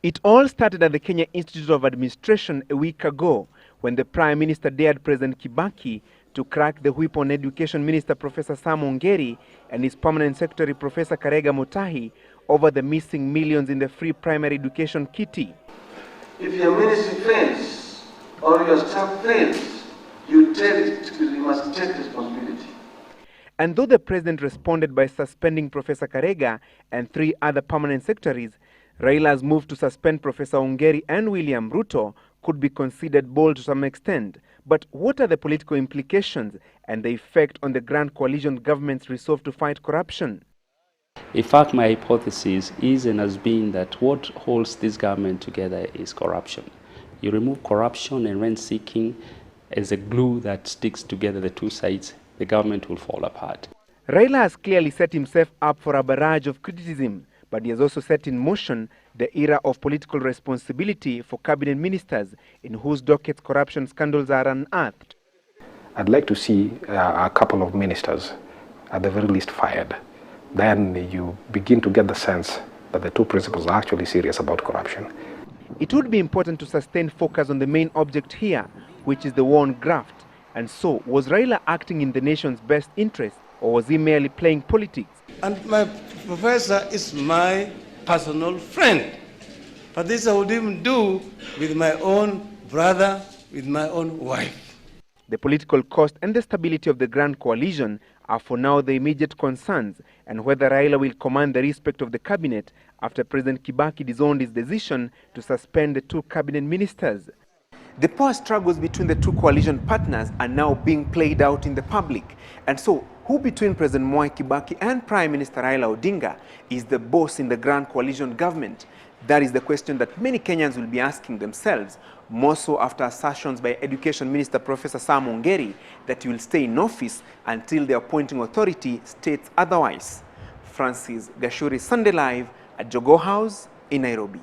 It all started at the Kenya Institute of Administration a week ago when the Prime Minister dared President Kibaki to crack the whip on Education Minister Professor Sam Ongeri and his Permanent Secretary Professor Karega Mutahi over the missing millions in the free primary education kitty. If your ministry fails or your staff fails, you must take responsibility. And though the president responded by suspending Professor Karega and 3 other permanent secretaries, Raila's move to suspend Professor Ongeri and William Ruto could be considered bold to some extent. But what are the political implications and the effect on the Grand Coalition government's resolve to fight corruption? In fact, my hypothesis is and has been that what holds this government together is corruption. You remove corruption and rent-seeking as a glue that sticks together the two sides, the government will fall apart. Raila has clearly set himself up for a barrage of criticism, but he has also set in motion the era of political responsibility for cabinet ministers in whose dockets corruption scandals are unearthed. I'd like to see a couple of ministers, at the very least, fired. Then you begin to get the sense that the two principals are actually serious about corruption. It would be important to sustain focus on the main object here, which is the war on graft. And so, was Raila acting in the nation's best interest, or was he merely playing politics? And my professor is my personal friend. But this I would even do with my own brother, with my own wife. The political cost and the stability of the Grand Coalition are for now the immediate concerns, and whether Raila will command the respect of the cabinet after President Kibaki disowned his decision to suspend the 2 cabinet ministers. The power struggles between the 2 coalition partners are now being played out in the public. And so, who between President Mwai Kibaki and Prime Minister Raila Odinga is the boss in the Grand Coalition government? That is the question that many Kenyans will be asking themselves, more so after assertions by Education Minister Professor Sam Ongeri that he will stay in office until the appointing authority states otherwise. Francis Gachuri, Sunday Live at Jogoo House in Nairobi.